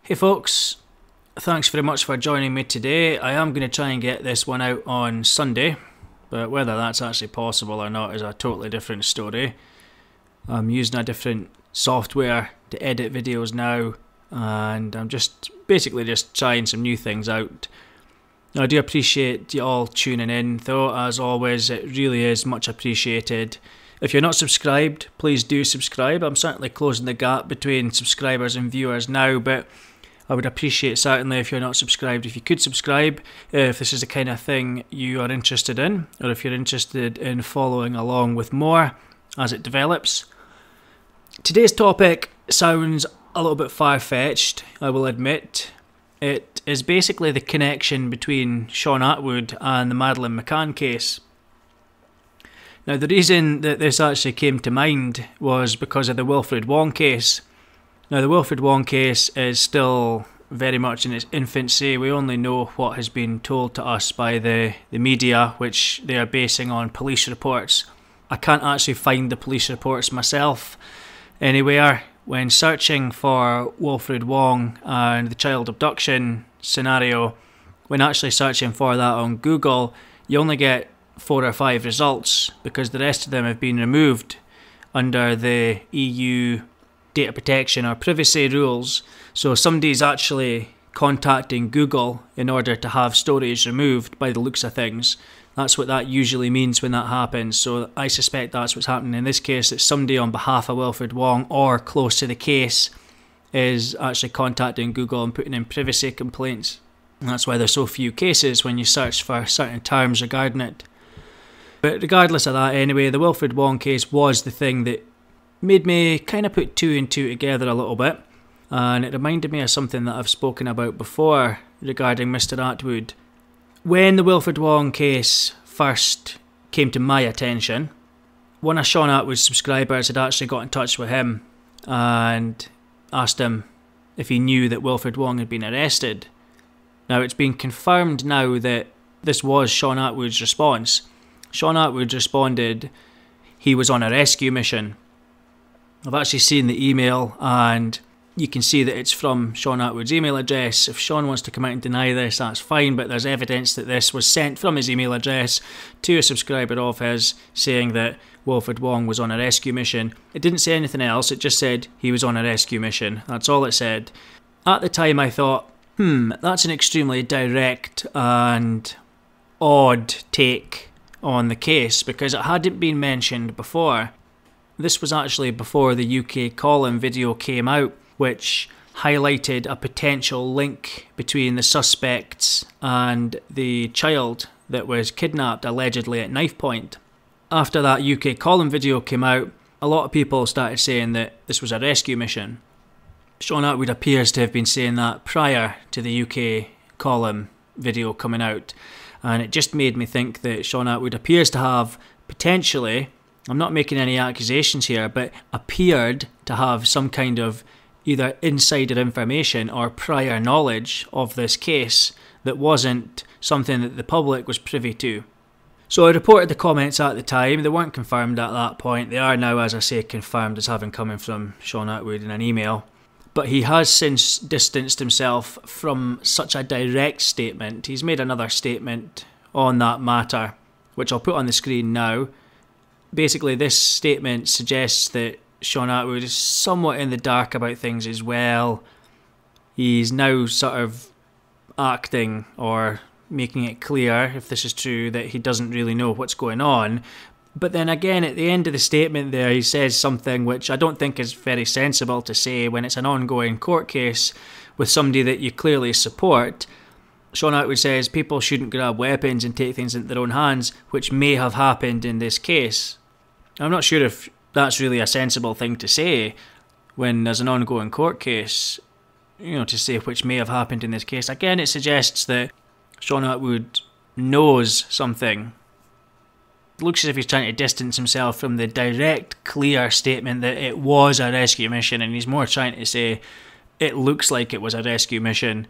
Hey folks, thanks very much for joining me today. I am going to try and get this one out on Sunday, but whether that's actually possible or not is a totally different story. I'm using a different software to edit videos now, and I'm basically just trying some new things out. Now, I do appreciate you all tuning in, though, as always, it really is much appreciated. If you're not subscribed, please do subscribe. I'm certainly closing the gap between subscribers and viewers now, but I would appreciate certainly if you're not subscribed, if you could subscribe, if this is the kind of thing you are interested in, or if you're interested in following along with more as it develops. Today's topic sounds a little bit far-fetched, I will admit. It is basically the connection between Shaun Attwood and the Madeleine McCann case. Now, the reason that this actually came to mind was because of the Wilfred Wong case. Now, the Wilfred Wong case is still very much in its infancy. We only know what has been told to us by the media, which they are basing on police reports. I can't actually find the police reports myself anywhere. When searching for Wilfred Wong and the child abduction scenario, when actually searching for that on Google, you only get 4 or 5 results because the rest of them have been removed under the EU data protection or privacy rules. So somebody's actually contacting Google in order to have stories removed by the looks of things. That's what that usually means when that happens. So I suspect that's what's happening in this case, that somebody on behalf of Wilfred Wong or close to the case is actually contacting Google and putting in privacy complaints. And that's why there's so few cases when you search for certain terms regarding it. But regardless of that anyway, the Wilfred Wong case was the thing that made me kind of put 2 and 2 together a little bit, and it reminded me of something that I've spoken about before regarding Mr. Attwood. When the Wilfred Wong case first came to my attention, one of Shaun Attwood's subscribers had actually got in touch with him and asked him if he knew that Wilfred Wong had been arrested. Now, it's been confirmed now that this was Shaun Attwood's response. Shaun Attwood responded he was on a rescue mission. I've actually seen the email, and you can see that it's from Shaun Attwood's email address. If Shaun wants to come out and deny this, that's fine, but there's evidence that this was sent from his email address to a subscriber of his saying that Wilfred Wong was on a rescue mission. It didn't say anything else, it just said he was on a rescue mission. That's all it said. At the time I thought, that's an extremely direct and odd take on the case because it hadn't been mentioned before. This was actually before the UK Colin video came out, which highlighted a potential link between the suspects and the child that was kidnapped allegedly at knife point. After that UK Colin video came out, a lot of people started saying that this was a rescue mission. Shaun Attwood appears to have been saying that prior to the UK Colin video coming out, and it just made me think that Shaun Attwood appears to have potentially, I'm not making any accusations here, but appeared to have some kind of either insider information or prior knowledge of this case that wasn't something that the public was privy to. So I reported the comments at the time. They weren't confirmed at that point. They are now, as I say, confirmed as having coming from Shaun Attwood in an email. But he has since distanced himself from such a direct statement. He's made another statement on that matter, which I'll put on the screen now. Basically, this statement suggests that Shaun Attwood is somewhat in the dark about things as well. He's now sort of acting or making it clear, if this is true, that he doesn't really know what's going on. But then again, at the end of the statement there, he says something which I don't think is very sensible to say when it's an ongoing court case with somebody that you clearly support. Shaun Attwood says people shouldn't grab weapons and take things into their own hands, which may have happened in this case. I'm not sure if that's really a sensible thing to say when there's an ongoing court case, to say which may have happened in this case. Again, it suggests that Shaun Attwood knows something. It looks as if he's trying to distance himself from the direct, clear statement that it was a rescue mission, and he's more trying to say it looks like it was a rescue mission.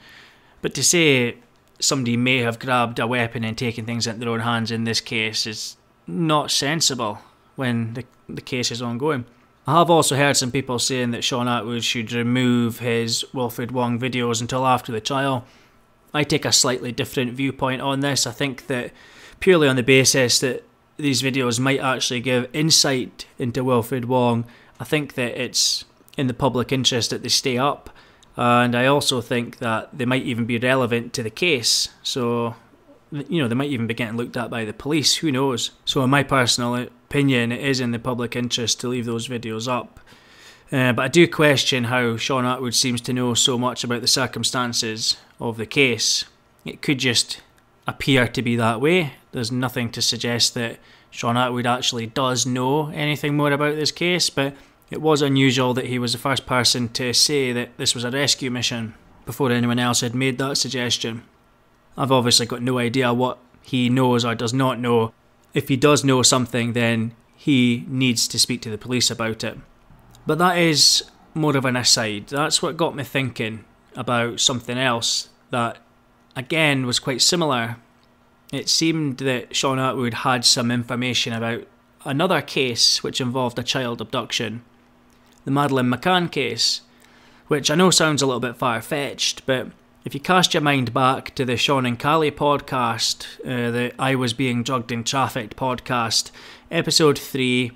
But to say somebody may have grabbed a weapon and taken things into their own hands in this case is not sensible when the case is ongoing. I have also heard some people saying that Shaun Attwood should remove his Wilfred Wong videos until after the trial. I take a slightly different viewpoint on this. I think that purely on the basis that these videos might actually give insight into Wilfred Wong, I think that it's in the public interest that they stay up, and I also think that they might even be relevant to the case. So, you know, they might even be getting looked at by the police, who knows. So in my personal opinion, it is in the public interest to leave those videos up. But I do question how Shaun Attwood seems to know so much about the circumstances of the case. It could just appear to be that way. There's nothing to suggest that Shaun Attwood actually does know anything more about this case, but it was unusual that he was the first person to say that this was a rescue mission before anyone else had made that suggestion. I've obviously got no idea what he knows or does not know. If he does know something, then he needs to speak to the police about it. But that is more of an aside. That's what got me thinking about something else that, again, was quite similar. It seemed that Shaun Attwood had some information about another case which involved a child abduction, the Madeleine McCann case, which I know sounds a little bit far-fetched, but if you cast your mind back to the Shaun and Callie podcast, the I Was Being Drugged and Trafficked podcast, episode 3,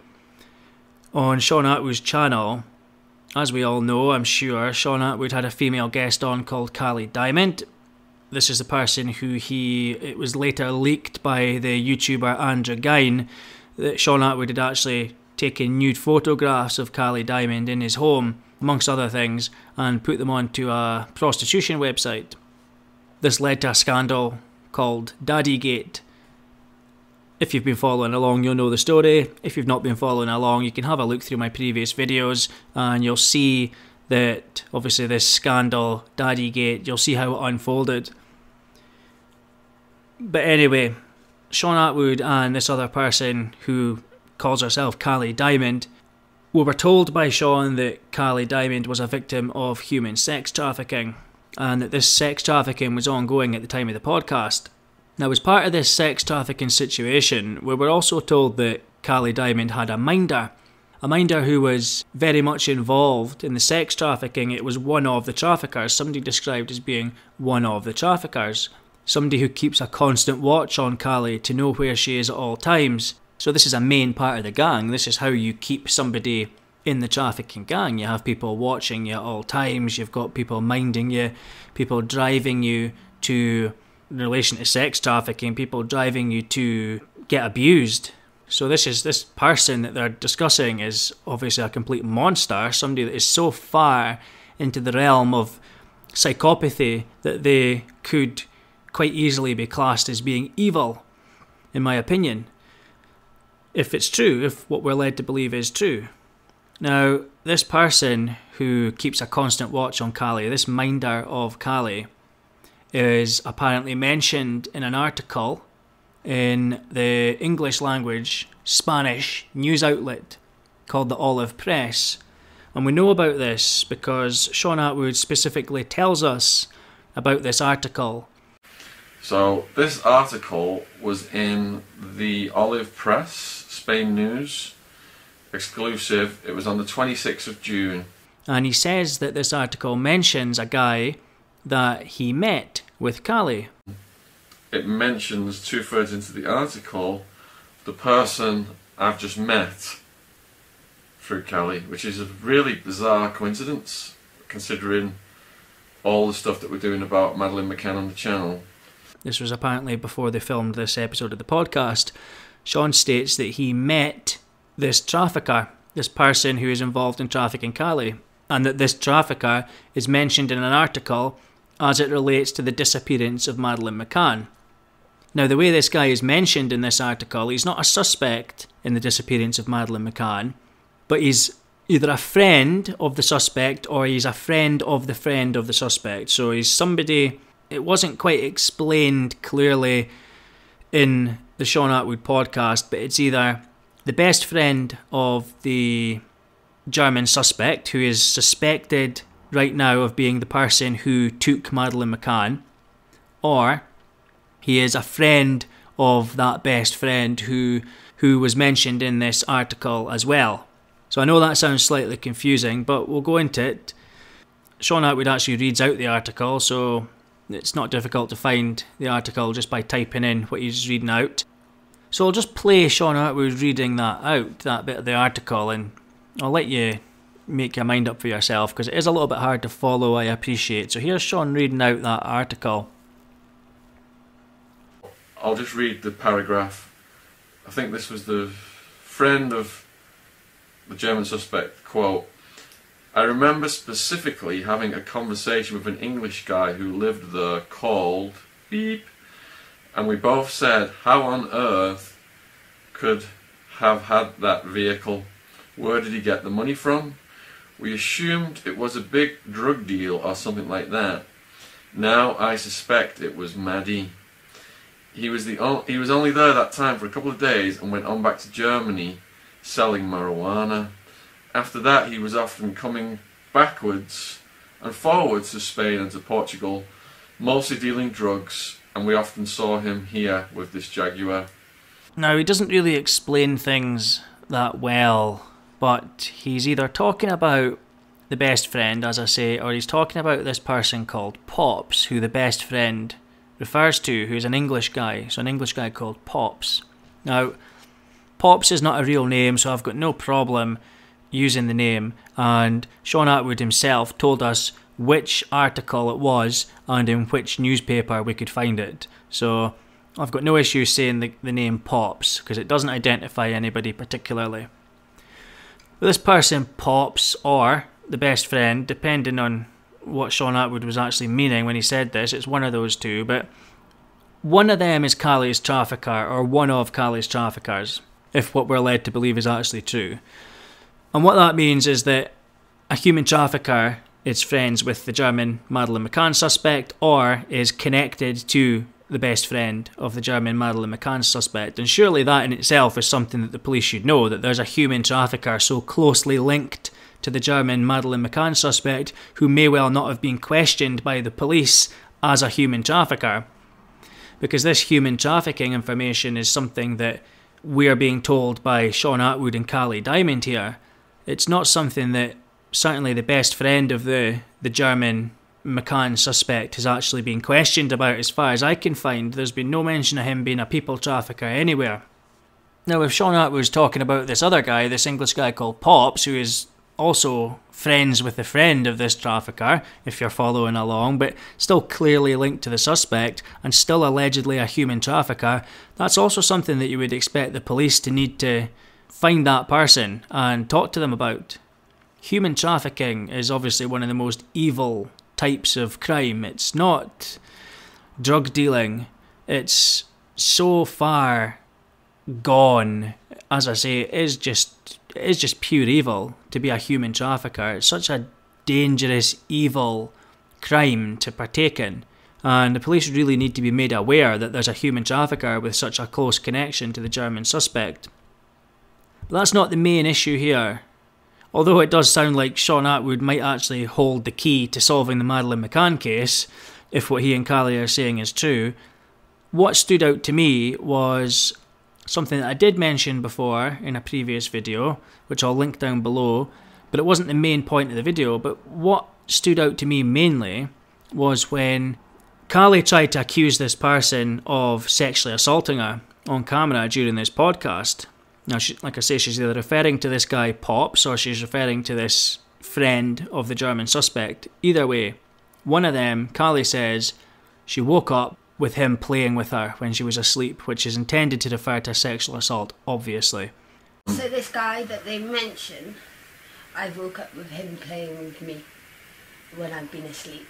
on Shaun Attwood's channel, as we all know, I'm sure, Shaun Attwood had a female guest on called Callie Diamond. This is the person who it was later leaked by the YouTuber Andrew Gine that Shaun Attwood had actually taken nude photographs of Callie Diamond in his home, amongst other things, and put them onto a prostitution website. This led to a scandal called Daddygate. If you've been following along, you'll know the story. If you've not been following along, you can have a look through my previous videos and you'll see that obviously this scandal, Daddygate, you'll see how it unfolded. But anyway, Shaun Attwood and this other person who calls herself Callie Diamond, we were told by Shaun that Callie Diamond was a victim of human sex trafficking and that this sex trafficking was ongoing at the time of the podcast. Now, as part of this sex trafficking situation, we were also told that Callie Diamond had a minder who was very much involved in the sex trafficking. It was one of the traffickers, somebody described as being one of the traffickers, somebody who keeps a constant watch on Callie to know where she is at all times. So this is a main part of the gang. This is how you keep somebody in the trafficking gang. You have people watching you at all times, you've got people minding you, people driving you to, in relation to sex trafficking, people driving you to get abused. So this person that they're discussing is obviously a complete monster, somebody that is so far into the realm of psychopathy that they could quite easily be classed as being evil, in my opinion. If it's true, if what we're led to believe is true. Now, this person who keeps a constant watch on Callie, this minder of Callie, is apparently mentioned in an article in the English language Spanish news outlet called the Olive Press. And we know about this because Shaun Attwood specifically tells us about this article. So this article was in the Olive Press, Spain News, exclusive. It was on the 26th of June. And he says that this article mentions a guy that he met with Callie. It mentions 2/3 into the article the person I've just met through Callie, which is a really bizarre coincidence considering all the stuff that we're doing about Madeleine McCann on the channel. This was apparently before they filmed this episode of the podcast. Shaun states that he met this trafficker, this person who is involved in trafficking Callie, and that this trafficker is mentioned in an article as it relates to the disappearance of Madeleine McCann. Now, the way this guy is mentioned in this article, he's not a suspect in the disappearance of Madeleine McCann, but he's either a friend of the suspect or he's a friend of the suspect. So he's somebody, it wasn't quite explained clearly in the Shaun Attwood podcast, but it's either the best friend of the German suspect, who is suspected right now of being the person who took Madeleine McCann, or he is a friend of that best friend who was mentioned in this article as well. So So I know that sounds slightly confusing, but we'll go into it. Shaun Attwood actually reads out the article, so it's not difficult to find the article just by typing in what he's reading out. So I'll just play Shaun Attwood reading that out, that bit of the article, and I'll let you make your mind up for yourself, because it is a little bit hard to follow, I appreciate. So here's Shaun reading out that article. I'll just read the paragraph. I think this was the friend of the German suspect, quote, "I remember specifically having a conversation with an English guy who lived there called beep, and we both said how on earth could have had that vehicle. Where did he get the money from? We assumed it was a big drug deal or something like that. Now I suspect it was Maddie. He was only there that time for a couple of days and went on back to Germany selling marijuana. After that he was often coming backwards and forwards to Spain and to Portugal, mostly dealing drugs, and we often saw him here with this Jaguar." Now, he doesn't really explain things that well, but he's either talking about the best friend, as I say, or he's talking about this person called Pops, who the best friend refers to, who's an English guy, so an English guy called Pops. Now, Pops is not a real name, so I've got no problem using the name, and Shaun Attwood himself told us which article it was and in which newspaper we could find it. So I've got no issue saying the name Pops, because it doesn't identify anybody particularly. But this person, Pops, or the best friend, depending on what Shaun Attwood was actually meaning when he said this, it's one of those two, but one of them is Callie's trafficker, or one of Callie's traffickers, if what we're led to believe is actually true. And what that means is that a human trafficker is friends with the German Madeleine McCann suspect, or is connected to the best friend of the German Madeleine McCann suspect. And surely that in itself is something that the police should know, that there's a human trafficker so closely linked to the German Madeleine McCann suspect, who may well not have been questioned by the police as a human trafficker. Because this human trafficking information is something that we are being told by Shaun Attwood and Callie Diamond here. It's not something that certainly the best friend of the German McCann suspect has actually been questioned about. As far as I can find, there's been no mention of him being a people trafficker anywhere. Now, if Shaun Attwood was talking about this other guy, this English guy called Pops, who is also friends with the friend of this trafficker, if you're following along, but still clearly linked to the suspect and still allegedly a human trafficker, that's also something that you would expect the police to need to find that person and talk to them about. Human trafficking is obviously one of the most evil types of crime. It's not drug dealing. It's so far gone. As I say, it is just pure evil to be a human trafficker. It's such a dangerous, evil crime to partake in. And the police really need to be made aware that there's a human trafficker with such a close connection to the German suspect. But that's not the main issue here. Although it does sound like Shaun Attwood might actually hold the key to solving the Madeleine McCann case, if what he and Callie are saying is true, what stood out to me was something that I did mention before in a previous video, which I'll link down below, but it wasn't the main point of the video. But what stood out to me mainly was when Callie tried to accuse this person of sexually assaulting her on camera during this podcast. Now, like I say, she's either referring to this guy Pops or she's referring to this friend of the German suspect. Either way, one of them, Callie says, she woke up with him playing with her when she was asleep, which is intended to refer to sexual assault, obviously. So this guy that they mention, I woke up with him playing with me when I've been asleep.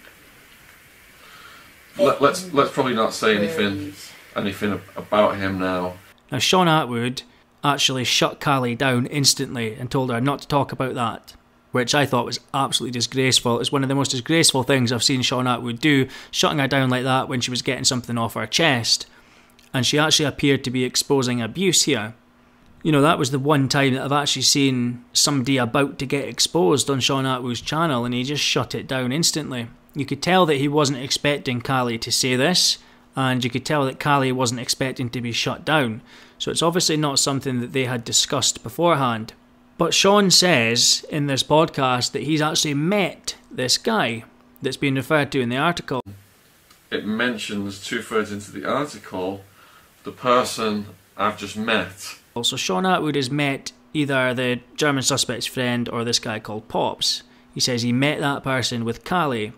Let's probably not say anything about him now. Now, Shaun Attwood actually shut Callie down instantly and told her not to talk about that, which I thought was absolutely disgraceful. It's one of the most disgraceful things I've seen Shaun Attwood do, shutting her down like that when she was getting something off her chest. And she actually appeared to be exposing abuse here. You know, that was the one time that I've actually seen somebody about to get exposed on Shaun Attwood's channel, and he just shut it down instantly. You could tell that he wasn't expecting Callie to say this, and you could tell that Callie wasn't expecting to be shut down. So it's obviously not something that they had discussed beforehand. But Shaun says in this podcast that he's actually met this guy that's been referred to in the article. It mentions 2/3 into the article the person I've just met. So Shaun Attwood has met either the German suspect's friend or this guy called Pops. He says he met that person with Callie.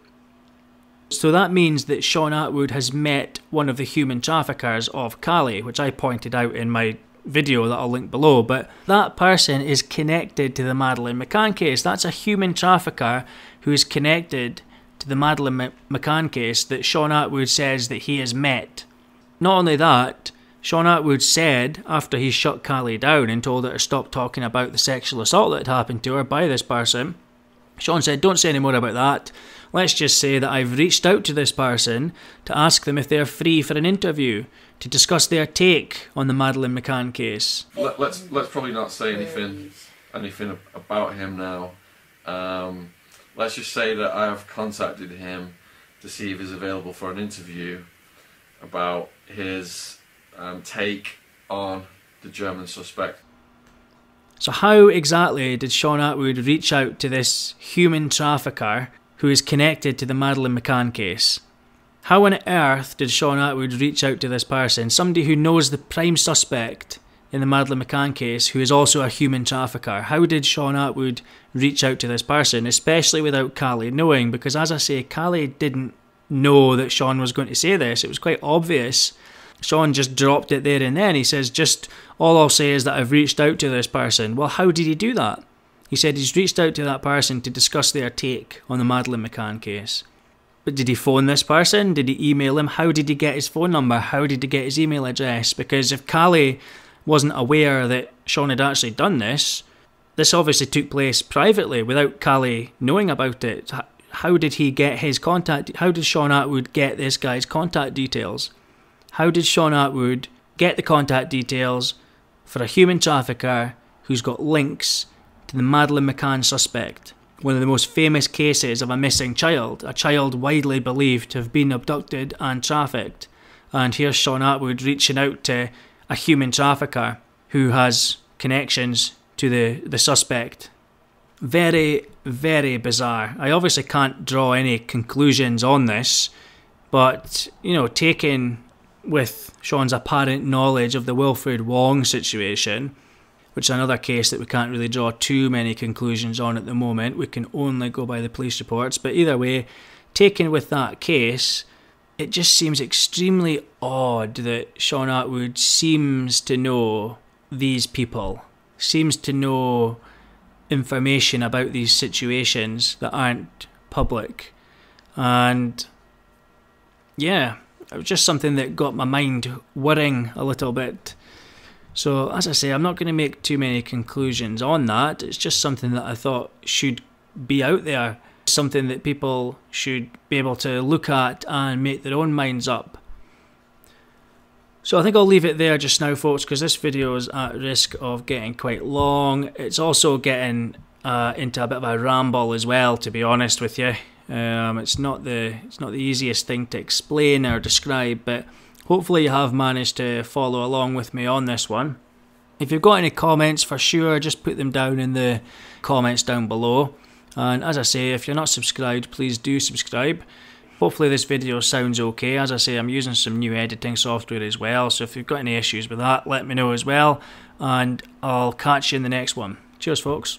So that means that Shaun Attwood has met one of the human traffickers of Callie, which I pointed out in my video that I'll link below. But that person is connected to the Madeleine McCann case. That's a human trafficker who is connected to the Madeleine McCann case that Shaun Attwood says that he has met. Not only that, Shaun Attwood said, after he shut Callie down and told her to stop talking about the sexual assault that had happened to her by this person, Shaun said, don't say any more about that. Let's just say that I've reached out to this person to ask them if they're free for an interview to discuss their take on the Madeleine McCann case. Let's probably not say anything about him now. Let's just say that I have contacted him to see if he's available for an interview about his take on the German suspect. So how exactly did Shaun Attwood reach out to this human trafficker who is connected to the Madeleine McCann case? How on earth did Shaun Attwood reach out to this person, somebody who knows the prime suspect in the Madeleine McCann case, who is also a human trafficker? How did Shaun Attwood reach out to this person, especially without Callie knowing? Because as I say, Callie didn't know that Shaun was going to say this. It was quite obvious. Shaun just dropped it there and then. He says, just all I'll say is that I've reached out to this person. Well, how did he do that? He said he's reached out to that person to discuss their take on the Madeleine McCann case. But did he phone this person? Did he email him? How did he get his phone number? How did he get his email address? Because if Callie wasn't aware that Shaun had actually done this, this obviously took place privately without Callie knowing about it. How did he get his contact? How did Shaun Attwood get this guy's contact details? How did Shaun Attwood get the contact details for a human trafficker who's got links to the Madeleine McCann suspect? One of the most famous cases of a missing child, a child widely believed to have been abducted and trafficked. And here's Shaun Attwood reaching out to a human trafficker who has connections to the suspect. Very, very bizarre. I obviously can't draw any conclusions on this, but, you know, taken with Shaun's apparent knowledge of the Wilfred Wong situation, which is another case that we can't really draw too many conclusions on at the moment. We can only go by the police reports. But either way, taken with that case, it just seems extremely odd that Shaun Attwood seems to know these people, seems to know information about these situations that aren't public. And yeah, it was just something that got my mind worrying a little bit. So as I say, I'm not going to make too many conclusions on that. It's just something that I thought should be out there, something that people should be able to look at and make their own minds up. So I think I'll leave it there just now, folks, because this video is at risk of getting quite long. It's also getting into a bit of a ramble as well, to be honest with you. It's not the easiest thing to explain or describe, but hopefully you have managed to follow along with me on this one. If you've got any comments, for sure, just put them down in the comments down below. And as I say, if you're not subscribed, please do subscribe. Hopefully this video sounds okay. As I say, I'm using some new editing software as well, so if you've got any issues with that, let me know as well. And I'll catch you in the next one. Cheers, folks.